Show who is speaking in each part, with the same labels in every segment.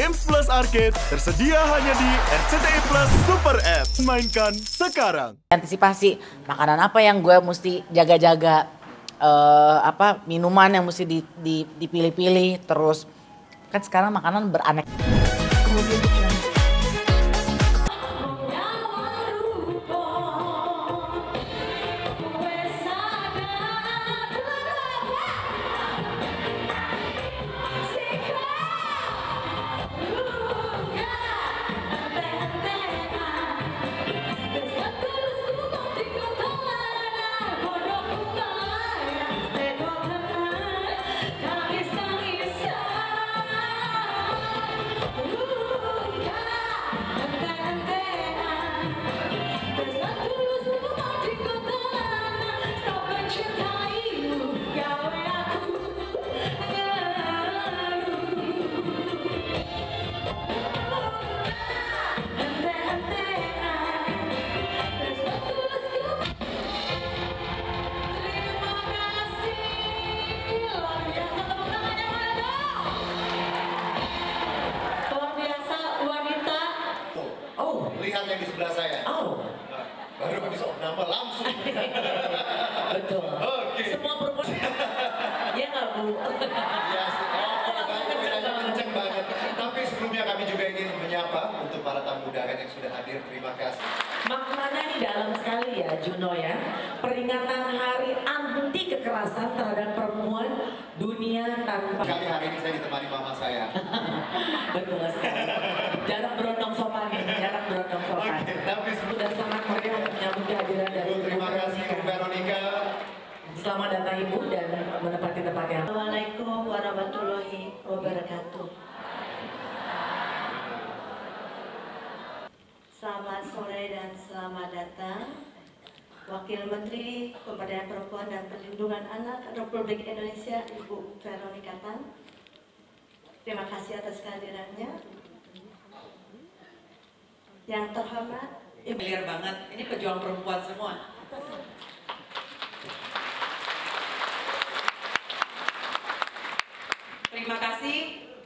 Speaker 1: Games Plus Arcade tersedia hanya di RCTI Plus Super App. Mainkan sekarang.
Speaker 2: Antisipasi makanan apa yang gue mesti jaga-jaga, minuman yang mesti dipilih-pilih, terus kan sekarang makanan beraneka.
Speaker 3: Lihat yang di sebelah saya. Baru habis nama langsung.
Speaker 4: Betul.
Speaker 3: Oke.
Speaker 4: Semua perempuan. Iya nggak Bu?
Speaker 3: Iya sih. Bedanya kenceng banget. Tapi sebelumnya kami juga ingin menyapa untuk para tamu undangan yang sudah hadir. Terima kasih.
Speaker 4: Maknanya ini dalam sekali ya Juno ya. Peringatan Hari Anti Kekerasan Terhadap Perempuan Dunia Tanpa.
Speaker 3: Kali hari ini saya ditemani mama saya.
Speaker 4: Betul sekali. Jarak berondong sopan nih. Jarak berondong sopan.
Speaker 3: Oke, tapi
Speaker 4: Sudah sangat meriah untuk menyambut kehadiran dari
Speaker 3: Ibu, terima kasih Bu Veronica.
Speaker 4: Selamat datang Ibu dan menempati tempat yang.
Speaker 5: Assalamualaikum warahmatullahi wabarakatuh. Selamat sore dan selamat datang Wakil Menteri Pemberdayaan Perempuan dan Perlindungan Anak Republik Indonesia Ibu Veronica Tan. Terima kasih atas kehadirannya. Yang terhormat Ibu.
Speaker 4: Clear banget, ini pejuang perempuan semua. Terima kasih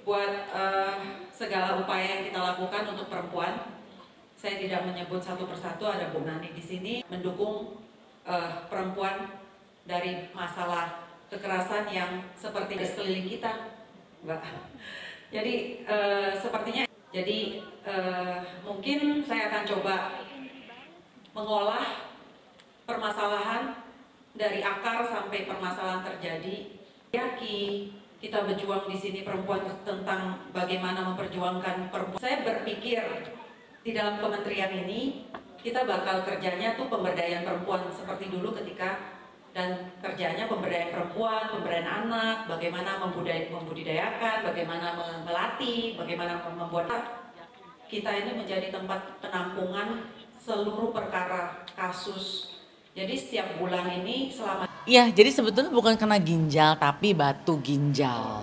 Speaker 4: buat segala upaya yang kita lakukan untuk perempuan. Saya tidak menyebut satu persatu, ada Bu Nani di sini mendukung perempuan dari masalah kekerasan yang seperti di sekeliling kita, Mbak. Jadi sepertinya, mungkin saya akan coba mengolah permasalahan dari akar sampai permasalahan terjadi. Kita berjuang di sini perempuan tentang bagaimana memperjuangkan perempuan. Saya berpikir di dalam kementerian ini kita bakal kerjanya tuh pemberdayaan perempuan seperti dulu ketika, dan kerjanya pemberdayaan perempuan, pemberdayaan anak, bagaimana membudidayakan, bagaimana melatih, bagaimana membuat kita ini menjadi tempat penampungan seluruh perkara kasus. Jadi setiap bulan ini selama.
Speaker 2: Iya, jadi sebetulnya bukan kena ginjal tapi batu ginjal.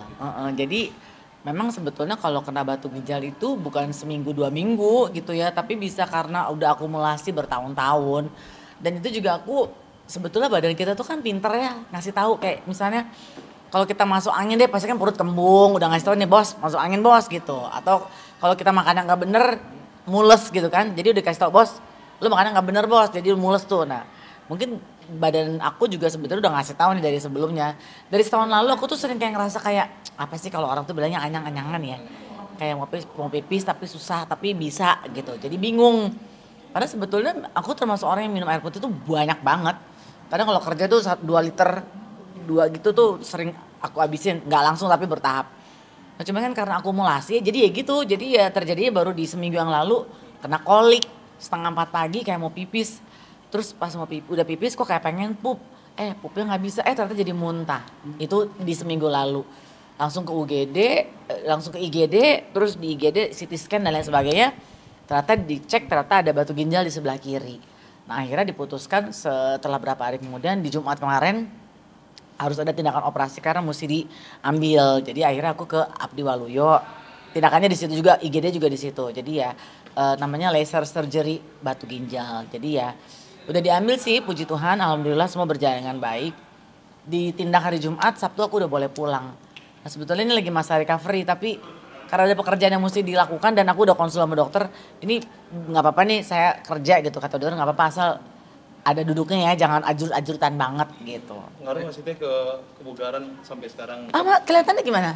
Speaker 2: Jadi memang sebetulnya kalau kena batu ginjal itu bukan seminggu 2 minggu gitu ya, tapi bisa karena udah akumulasi bertahun-tahun. Dan itu juga aku sebetulnya badan kita tuh kan pinter ya ngasih tahu, kayak misalnya kalau kita masuk angin deh pasti kan perut kembung, udah ngasih tahu nih bos masuk angin bos gitu. Atau kalau kita makan yang nggak bener mules gitu kan, jadi udah kasih tahu bos lu makan yang nggak bener bos jadi mules tuh. Nah mungkin badan aku juga sebetulnya udah ngasih tahu nih dari sebelumnya. Dari setahun lalu aku tuh sering kayak ngerasa kayak apa sih kalau orang tuh bilangnya anyang-anyangan ya. Kayak mau pipis tapi susah tapi bisa gitu. Jadi bingung. Padahal sebetulnya aku termasuk orang yang minum air putih tuh banyak banget. Kadang kalau kerja tuh 2 liter 2 gitu tuh sering aku habisin. Nggak langsung tapi bertahap. Nah, cuma kan karena akumulasi jadi ya gitu. Jadi ya terjadinya baru di seminggu yang lalu kena kolik 3:30 pagi kayak mau pipis. Terus pas udah pipis kok kayak pengen pup. Pupnya nggak bisa, ternyata jadi muntah. Itu di seminggu lalu. Langsung ke langsung ke IGD, terus di IGD CT scan dan lain sebagainya. Ternyata dicek, ternyata ada batu ginjal di sebelah kiri. Nah akhirnya diputuskan setelah berapa hari kemudian di Jumat kemarin harus ada tindakan operasi karena mesti diambil. Jadi akhirnya aku ke Abdi Waluyo. Tindakannya di situ juga, IGD juga di situ. Jadi ya namanya laser surgery batu ginjal. Jadi ya udah diambil sih, puji Tuhan, alhamdulillah semua berjalan dengan baik. Ditindak hari Jumat, Sabtu aku udah boleh pulang. Nah sebetulnya ini lagi masa recovery, tapi karena ada pekerjaan yang mesti dilakukan dan aku udah konsul sama dokter, ini nggak apa-apa nih saya kerja gitu, kata dokter nggak apa-apa asal ada duduknya ya, jangan ajur-ajuran banget gitu.
Speaker 6: Ngaruh nggak sih Teh ke kebugaran sampai sekarang?
Speaker 2: Kelihatannya gimana?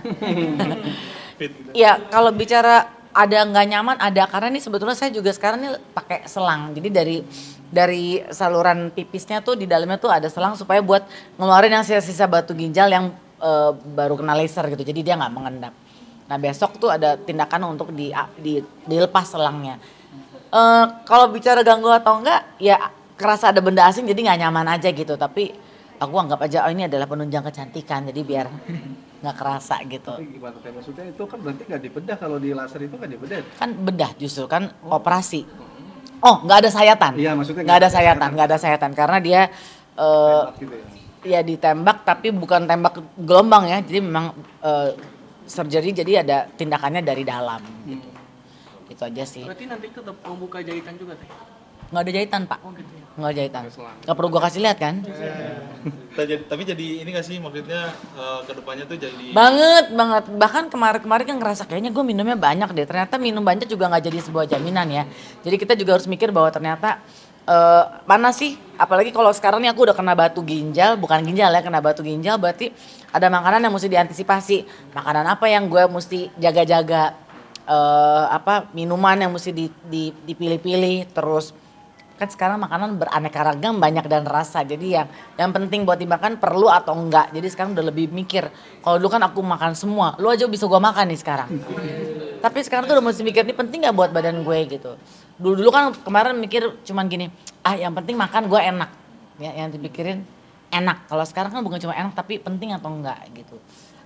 Speaker 6: Fit gitu.
Speaker 2: Ya kalau bicara ada nggak nyaman ada, karena nih sebetulnya saya juga sekarang nih pakai selang. Jadi dari saluran pipisnya tuh di dalamnya tuh ada selang supaya buat ngeluarin yang sisa-sisa batu ginjal yang baru kena laser gitu. Jadi dia nggak mengendap. Nah besok tuh ada tindakan untuk dilepas selangnya. Kalau bicara ganggu atau enggak, ya kerasa ada benda asing jadi nggak nyaman aja gitu. Tapi aku anggap aja ini adalah penunjang kecantikan, jadi biar nggak kerasa gitu.
Speaker 7: Tapi gimana Teh, maksudnya itu kan berarti nggak dibedah, kalau di laser itu kan dibedah.
Speaker 2: Kan bedah justru kan operasi. Oh nggak ada sayatan.
Speaker 7: Iya, maksudnya
Speaker 2: nggak ada sayatan karena dia
Speaker 7: Tembak gitu ya.
Speaker 2: ya ditembak tapi bukan tembak gelombang ya, jadi memang surgery, jadi ada tindakannya dari dalam gitu. Itu aja sih.
Speaker 8: Berarti nanti tetap membuka jahitan juga Teh?
Speaker 2: Nggak ada jahitan Pak.
Speaker 8: Oh gitu ya.
Speaker 2: Nggak ada jahitan. Nggak perlu gua kasih lihat kan?
Speaker 6: Tapi jadi ini nggak sih maksudnya kedepannya tuh jadi
Speaker 2: Banget. Bahkan kemarin kan ngerasa kayaknya gue minumnya banyak deh. Ternyata minum banyak juga nggak jadi sebuah jaminan ya. Jadi kita juga harus mikir bahwa ternyata mana sih, apalagi kalau sekarang nih aku udah kena batu ginjal, bukan ginjal ya, kena batu ginjal berarti ada makanan yang mesti diantisipasi. Makanan apa yang gue mesti jaga-jaga, minuman yang mesti dipilih-pilih, terus kan sekarang makanan beraneka ragam, banyak dan rasa. Jadi yang penting buat dimakan perlu atau enggak. Jadi sekarang udah lebih mikir. Kalau dulu kan aku makan semua, lu aja bisa gua makan nih sekarang. Tapi sekarang tuh udah mesti mikir, ini penting nggak buat badan gue gitu. Dulu kan kemarin mikir cuman gini, yang penting makan gue enak. Ya, yang dipikirin enak. Kalau sekarang kan bukan cuma enak tapi penting atau enggak gitu.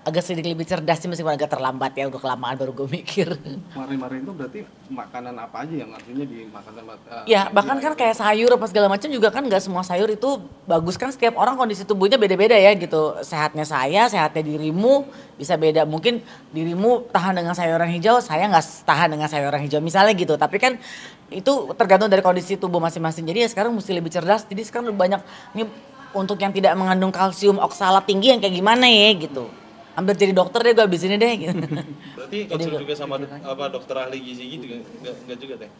Speaker 2: Agak sedikit lebih cerdas sih, meskipun agak terlambat ya, udah kelamaan baru gue mikir.
Speaker 7: Kemarin-kemarin itu berarti makanan apa aja yang artinya dimakan sama
Speaker 2: Ya bahkan kan kayak sayur apa segala macam juga kan nggak semua sayur itu bagus kan, setiap orang kondisi tubuhnya beda-beda ya gitu. Sehatnya saya, sehatnya dirimu bisa beda. Mungkin dirimu tahan dengan sayuran hijau, saya nggak tahan dengan sayuran hijau misalnya gitu. Tapi kan itu tergantung dari kondisi tubuh masing-masing. Jadi ya sekarang mesti lebih cerdas. Jadi sekarang lebih banyak nih untuk yang tidak mengandung kalsium oksalat tinggi yang kayak gimana ya gitu. Hampir jadi dokter deh gue abis ini deh gitu.
Speaker 6: berarti konsul juga sama dokter ahli gizi gitu enggak juga Teh?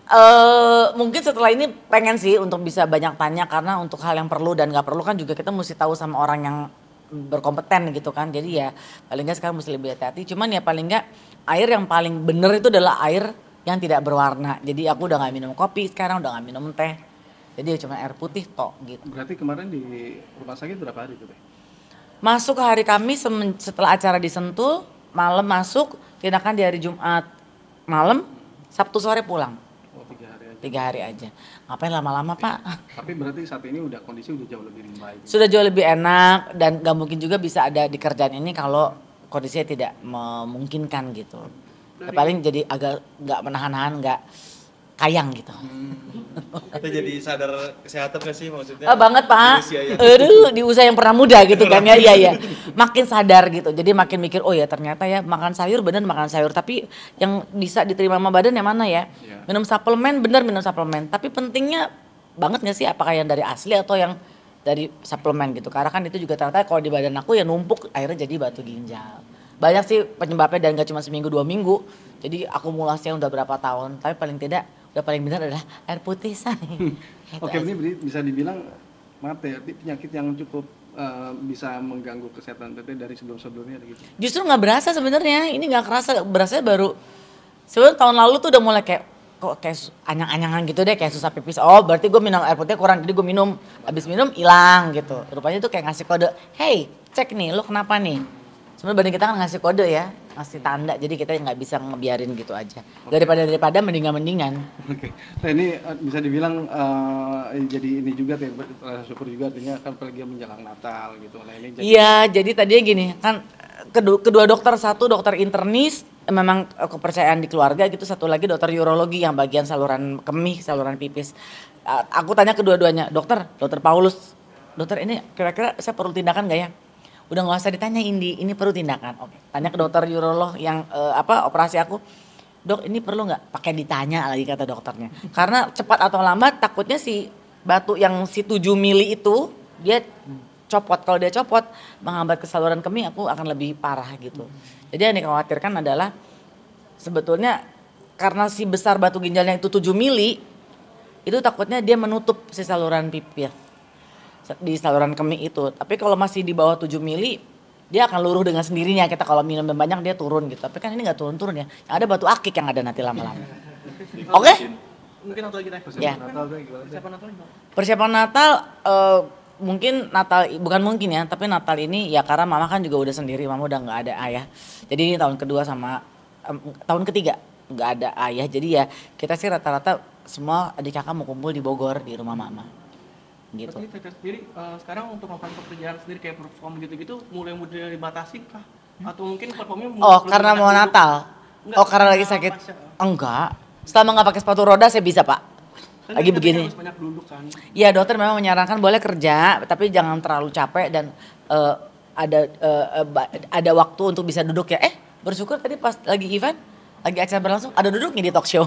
Speaker 2: Mungkin setelah ini pengen sih untuk bisa banyak tanya, karena untuk hal yang perlu dan nggak perlu kan juga kita mesti tahu sama orang yang berkompeten gitu kan. Jadi ya paling nggak sekarang mesti lebih hati-hati. Cuman ya paling nggak air yang paling bener itu adalah air yang tidak berwarna. Jadi aku udah nggak minum kopi sekarang, udah nggak minum teh. Jadi ya cuma air putih tok gitu.
Speaker 7: Berarti kemarin di rumah sakit berapa hari itu Teh?
Speaker 2: Masuk ke hari Kamis setelah acara di Sentul, malam masuk, tindakan di hari Jumat malam, Sabtu sore pulang.
Speaker 7: Oh 3 hari aja.
Speaker 2: 3 hari aja. Ngapain lama-lama Pak?
Speaker 7: Tapi berarti saat ini kondisi udah jauh lebih baik.
Speaker 2: Sudah jauh lebih enak dan gak mungkin juga bisa ada di kerjaan ini kalau kondisinya tidak memungkinkan gitu. Paling jadi agak gak menahan-nahan, gak kayang gitu.
Speaker 6: Kita jadi sadar kesehatan gak sih maksudnya?
Speaker 2: Banget Pak.
Speaker 6: Ya.
Speaker 2: Aduh, di usia yang pernah muda gitu kan ya. Iya. Makin sadar gitu. Jadi makin mikir, oh ya ternyata ya makan sayur bener makan sayur. Tapi yang bisa diterima sama badan yang mana ya? Minum suplemen bener minum suplemen. Tapi pentingnya banget gak sih apakah yang dari asli atau yang dari suplemen gitu. Karena kan itu juga ternyata kalau di badan aku ya numpuk akhirnya jadi batu ginjal. Banyak sih penyebabnya dan gak cuma seminggu 2 minggu. Jadi akumulasinya udah berapa tahun. Tapi paling tidak udah paling benar adalah air putih say.
Speaker 7: Oke, ini bisa dibilang maaf ya, penyakit yang cukup bisa mengganggu kesehatan Teteh dari sebelum-sebelumnya gitu.
Speaker 2: Justru nggak berasa sebenarnya, ini nggak kerasa, berasa baru sebenarnya tahun lalu tuh udah mulai kayak anyang-anyangan gitu deh, kayak susah pipis. Oh berarti gue minum air putih kurang, jadi gue minum, habis minum hilang gitu. Rupanya tuh kayak ngasih kode, hey cek nih, lu kenapa nih? Sebenarnya badan kita kan ngasih kode ya, ngasih tanda, jadi kita nggak bisa ngebiarin gitu aja. Daripada mendingan.
Speaker 7: Oke, nah ini bisa dibilang jadi ini juga Teh, syukur juga artinya kan apalagi menjelang Natal gitu. Nah ini
Speaker 2: iya, jadi tadinya gini kan kedua dokter, satu dokter internis memang kepercayaan di keluarga gitu, satu lagi dokter urologi yang bagian saluran kemih, saluran pipis. Aku tanya kedua-duanya, dokter Paulus, dokter ini kira-kira saya perlu tindakan nggak ya? Udah nggak usah ditanya Indi, ini perlu tindakan. Oke. Tanya ke dokter urolog yang operasi aku, dok ini perlu nggak? Pakai ditanya lagi kata dokternya. Karena cepat atau lambat takutnya si batu yang si 7 mili itu dia copot. Kalau dia copot menghambat ke saluran kemih, aku akan lebih parah gitu. Jadi yang dikhawatirkan adalah sebetulnya karena si besar batu ginjalnya itu 7 mili, itu takutnya dia menutup si saluran pipis di saluran kemih itu. Tapi kalau masih di bawah 7 mili, dia akan luruh dengan sendirinya. Kita kalau minum banyak dia turun gitu. Tapi kan ini nggak turun-turun ya. Yang ada batu akik yang ada nanti lama-lama. Oke?
Speaker 8: Mungkin Natal kita.
Speaker 2: Ya.
Speaker 8: Persiapan Natal gimana?
Speaker 2: Persiapan Natal mungkin Natal bukan mungkin ya, tapi Natal ini ya karena mama kan juga udah sendiri, mama udah nggak ada ayah. Jadi ini tahun kedua sama tahun ketiga nggak ada ayah. Jadi ya kita sih rata-rata semua adik kakak mau kumpul di Bogor di rumah mama. Gitu.
Speaker 8: Tapi Teteh sendiri sekarang untuk melakukan pekerjaan sendiri kayak perform gitu-gitu mulai dibatasi kah? Atau mungkin performnya
Speaker 2: karena mau Natal?
Speaker 8: Enggak,
Speaker 2: karena lagi sakit?
Speaker 8: pasca.
Speaker 2: Enggak. Selama nggak pakai sepatu roda saya bisa, Pak.
Speaker 8: Kan
Speaker 2: Lagi
Speaker 8: kita
Speaker 2: begini.
Speaker 8: harus banyak duduk kan.
Speaker 2: Iya, dokter memang menyarankan boleh kerja, tapi jangan terlalu capek dan ada waktu untuk bisa duduk ya. Bersyukur tadi pas lagi event, lagi acara berlangsung ada duduknya di talk show.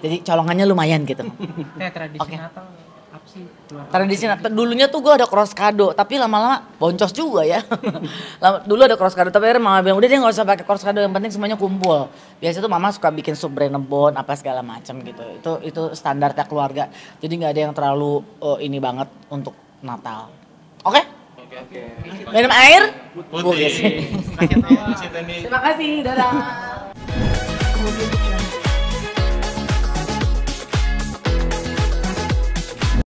Speaker 2: Jadi colongannya lumayan gitu.
Speaker 9: Kayak tradisi Natal apa sih?
Speaker 2: Tradisi dulunya tuh gue ada cross kado, tapi lama-lama boncos juga ya. Dulu ada cross kado, tapi akhirnya mama bilang udah deh nggak usah pakai cross kado, yang penting semuanya kumpul. Biasanya tuh mama suka bikin sup Brenebon apa segala macam gitu. Itu standarnya keluarga. Jadi nggak ada yang terlalu ini banget untuk Natal. Oke?
Speaker 6: Oke.
Speaker 2: Minum air?
Speaker 6: Putih.
Speaker 2: Terima kasih, dadah.